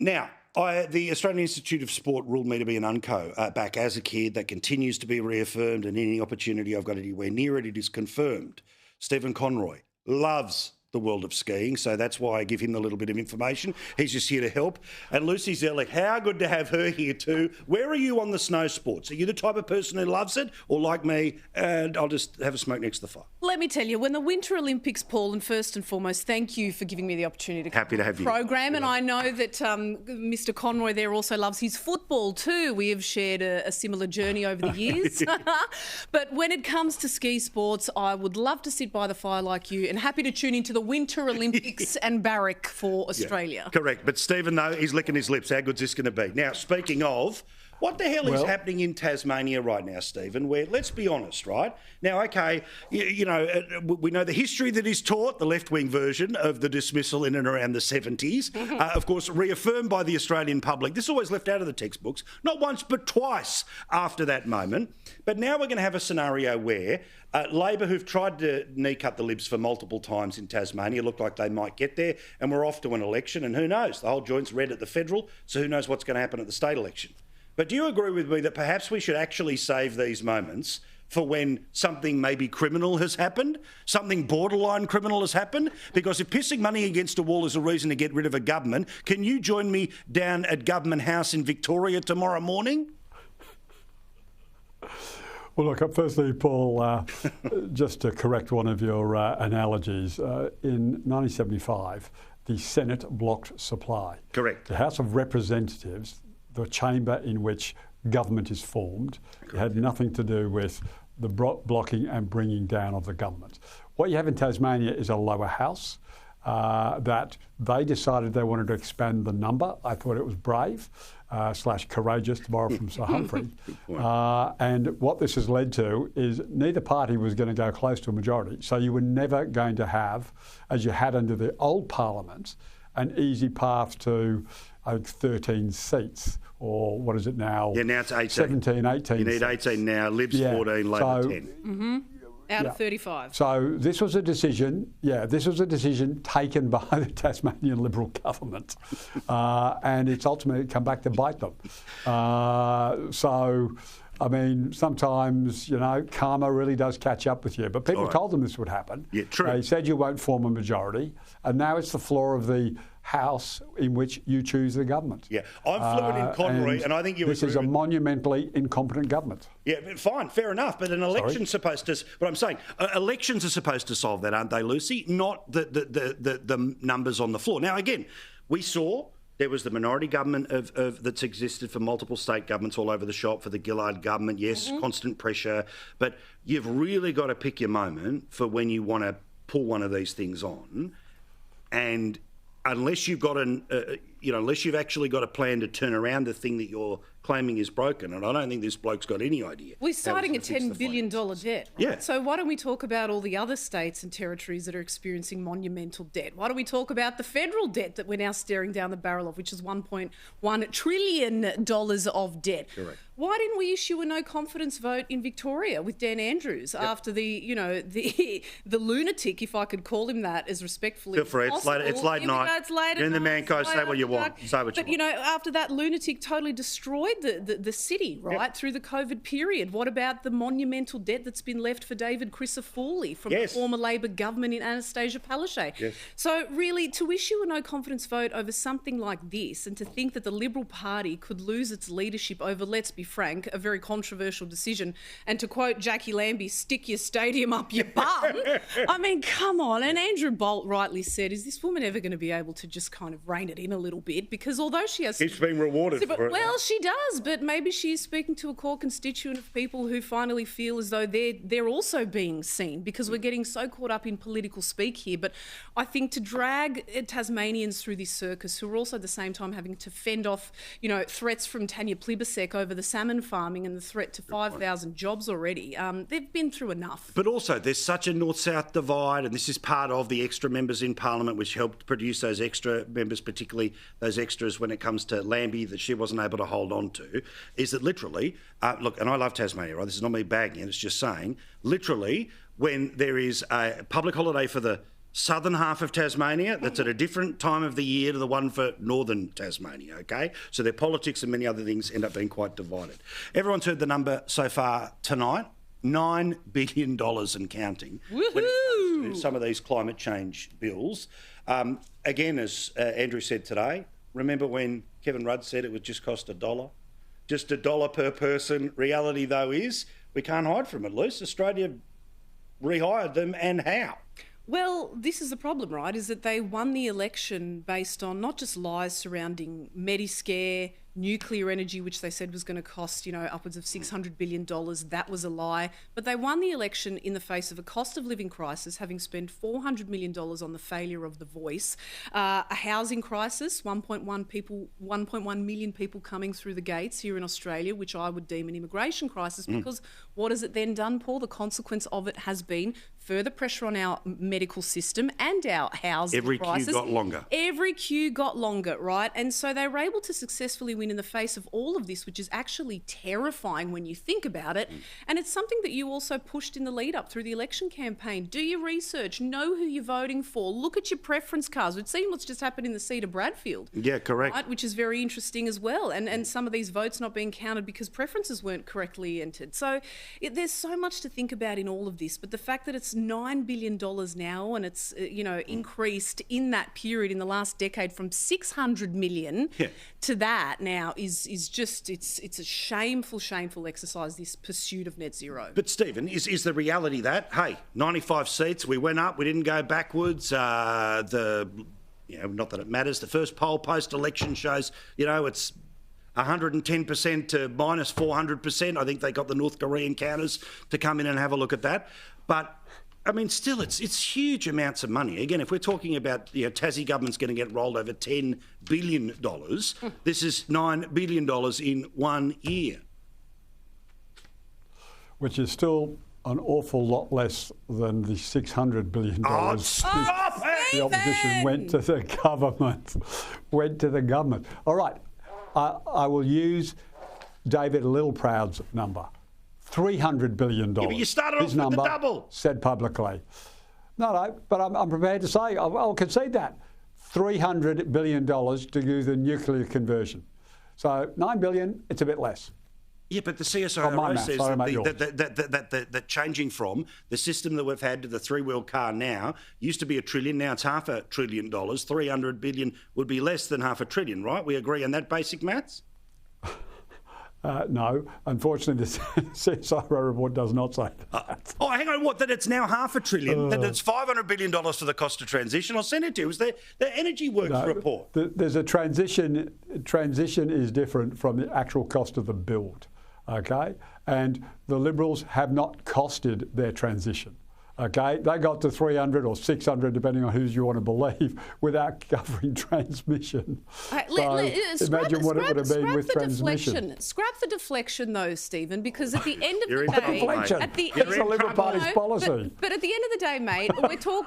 Now, the Australian Institute of Sport ruled me to be an unco back as a kid. That continues to be reaffirmed, and any opportunity I've got anywhere near it, it is confirmed. Stephen Conroy loves the world of skiing, so that's why I give him a little bit of information. He's just here to help. And Lucy Zellick, how good to have her here too. Where are you on the snow sports? Are you the type of person who loves it, or like me, and I'll just have a smoke next to the fire? Let me tell you, when the Winter Olympics, Paul, and first and foremost, thank you for giving me the opportunity to come Happy to have you. program. And I know that Mr. Conroy there also loves his football too. We have shared a similar journey over the years. But when it comes to ski sports, I would love to sit by the fire like you, and happy to tune into the Winter Olympics and barrack for Australia. Yeah, correct. But Stephen, though, he's licking his lips. How good's this going to be? Now, speaking of, what the hell is happening in Tasmania right now, Stephen, where, let's be honest, right? Now, OK, you know, we know the history that is taught, the left-wing version of the dismissal in and around the 70s, of course, reaffirmed by the Australian public. This is always left out of the textbooks, not once but twice after that moment. But now we're going to have a scenario where Labor, who've tried to knee-cut the libs for multiple times in Tasmania, look like they might get there, and we're off to an election, and who knows? The whole joint's red at the federal, so who knows what's going to happen at the state election. But do you agree with me that perhaps we should actually save these moments for when something maybe criminal has happened, something borderline criminal has happened? Because if pissing money against a wall is a reason to get rid of a government, can you join me down at Government House in Victoria tomorrow morning? Well, look, firstly, Paul, just to correct one of your analogies, in 1975, the Senate blocked supply. Correct. The House of Representatives, the chamber in which government is formed, it had nothing to do with the blocking and bringing down of the government. What you have in Tasmania is a lower house that they decided they wanted to expand the number. I thought it was brave / courageous, to borrow from Sir Humphrey. And what this has led to is neither party was going to go close to a majority. So you were never going to have, as you had under the old Parliament, an easy path to, I think, 13 seats, or what is it now? Yeah, now it's 18. 17, 18 You need 18 now, Libs 14, Labor 10. Out of 35. So this was a decision, taken by the Tasmanian Liberal government, and it's ultimately come back to bite them. So, I mean, sometimes, you know, karma really does catch up with you. But people told them this would happen. Yeah, true. They said you won't form a majority, and now it's the floor of the House in which you choose the government. Yeah, I'm fluent in Conroy, and I think you agree. This is a monumentally incompetent government. Yeah, fine, fair enough. But an election's supposed to. What I'm saying, elections are supposed to solve that, aren't they, Lucy? Not the numbers on the floor. Now, again, we saw there was the minority government that's existed for multiple state governments all over the shop, for the Gillard government. Yes, constant pressure, but you've really got to pick your moment for when you want to pull one of these things on, and unless you've got unless you've actually got a plan to turn around the thing that you're claiming is broken, and I don't think this bloke's got any idea. We're citing a $10 billion debt. Yeah. So why don't we talk about all the other states and territories that are experiencing monumental debt? Why don't we talk about the federal debt that we're now staring down the barrel of, which is $1.1 trillion of debt? Correct. Why didn't we issue a no confidence vote in Victoria with Dan Andrews after the lunatic, if I could call him that as respectfully Feel free. as possible? It's late night. It's late You're in the night, Manco. Say what you want. Say what you want. But, you know, after that lunatic totally destroyed the city, right, through the COVID period. What about the monumental debt that's been left for David Crisafulli from the former Labor government in Anastasia Palaszczuk? Yes. So really, to issue a no confidence vote over something like this, and to think that the Liberal Party could lose its leadership over, let's be frank, a very controversial decision, and to quote Jackie Lambie, stick your stadium up your bum. I mean, come on. And Andrew Bolt rightly said, is this woman ever going to be able to just kind of rein it in a little bit? Because although she has... Keeps being rewarded for it. Well, she does, but maybe she's speaking to a core constituent of people who finally feel as though they're also being seen, because we're getting so caught up in political speak here. But I think to drag Tasmanians through this circus, who are also at the same time having to fend off, you know, threats from Tanya Plibersek over the salmon farming and the threat to 5,000 jobs already, they've been through enough. But also, there's such a north-south divide, and this is part of the extra members in Parliament, which helped produce those extra members, particularly those extras when it comes to Lambie that she wasn't able to hold on to, is that literally, look, and I love Tasmania, right? This is not me bagging it, it's just saying, literally, when there is a public holiday for the southern half of Tasmania that's at a different time of the year to the one for northern Tasmania, okay? So their politics and many other things end up being quite divided. Everyone's heard the number so far tonight, $9 billion and counting. Woohoo! When it comes to some of these climate change bills. Again, as Andrew said today, remember when Kevin Rudd said it would just cost $1? Just $1 per person. Reality, though, is we can't hide from it, Luce. Australia rehired them, and how? Well, this is the problem, right, is that they won the election based on not just lies surrounding Mediscare, nuclear energy, which they said was going to cost, upwards of $600 billion. That was a lie. But they won the election in the face of a cost of living crisis, having spent $400 million on the failure of The Voice, a housing crisis, 1.1 million people coming through the gates here in Australia, which I would deem an immigration crisis, because what has it then done, Paul? The consequence of it has been further pressure on our medical system and our housing crisis. Every queue got longer. Every queue got longer, right? And so they were able to successfully win in the face of all of this, which is actually terrifying when you think about it. And it's something that you also pushed in the lead up through the election campaign. Do your research, know who you're voting for, look at your preference cards. We've seen what's just happened in the seat of Bradfield. Yeah, correct. Right? Which is very interesting as well. And some of these votes not being counted because preferences weren't correctly entered. So there's so much to think about in all of this. But the fact that it's $9 billion now, and it's increased in that period in the last decade from 600 million to that now is just it's a shameful exercise, this pursuit of net zero. But Stephen, is the reality that, hey, 95 seats, we went up, we didn't go backwards. Not that it matters. The first poll post-election shows, it's 110% to minus 400%. I think they got the North Korean counters to come in and have a look at that. But I mean, still, it's huge amounts of money. Again, if we're talking about, Tassie government's going to get rolled over $10 billion, this is $9 billion in 1 year. Which is still an awful lot less than the $600 billion the opposition went to the government. All right, I will use David Littleproud's number. $300 billion. Yeah, but you started off with the double. Said publicly. No, but I'm prepared to say, I'll concede that. $300 billion to do the nuclear conversion. So $9 billion, it's a bit less. Yeah, but the CSIRO says that changing from the system that we've had to the three-wheel car now used to be $1 trillion, now it's $500 billion. $300 billion would be less than $500 billion, right? We agree on that basic maths? No, unfortunately, the CSIRO report does not say that. Hang on, what? That it's now $500 billion? That it's $500 billion for the cost of transition? I'll send it to you. It was the Energy Works report. There's a transition. Transition is different from the actual cost of the build, okay? And the Liberals have not costed their transition. Okay, they got to 300 or 600, depending on who you want to believe, without covering transmission. Imagine what it would have been with transmission. Scrap the deflection, though, Stephen, because at the end of the day, it's the Liberal Party's policy. But at the end of the day, mate,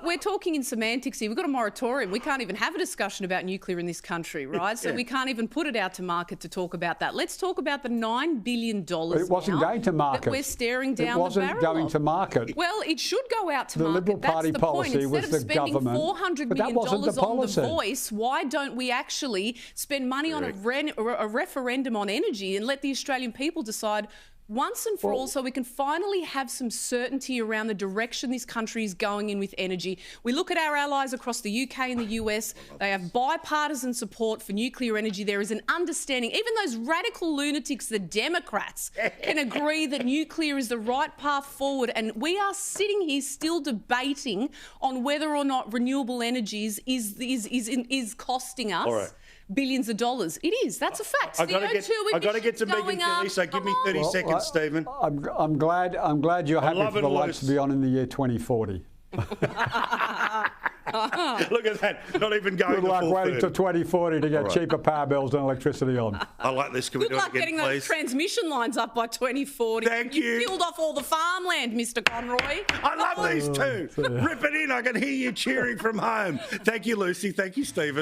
we're talking in semantics here. We've got a moratorium. We can't even have a discussion about nuclear in this country, right? So we can't even put it out to market to talk about that. Let's talk about the $9 billion. It wasn't going to market. That we're staring down the barrel. It wasn't going to market. Well, it should go out to the market. Liberal Party That's the policy point. was Instead the government, of spending $400 million on policy. The Voice, why don't we actually spend money on a referendum on energy and let the Australian people decide once and for all, so we can finally have some certainty around the direction this country is going in with energy. We look at our allies across the UK and the US. They have bipartisan support for nuclear energy. There is an understanding. Even those radical lunatics, the Democrats, can agree that nuclear is the right path forward. And we are sitting here still debating on whether or not renewable energies is costing us billions of dollars. It is. That's a fact. I've got to get to Megan Kelly, so give me 30 seconds, Stephen. I'm glad you're happy for the lights to be on in the year 2040. Look at that. Not even going Good luck waiting till 2040 to get cheaper power bills and electricity on. I like this. Can we do it again, please? Good luck getting those transmission lines up by 2040. Thank you. You killed off all the farmland, Mr. Conroy. I love these too. Rip it in. I can hear you cheering from home. Thank you, Lucy. Thank you, Stephen.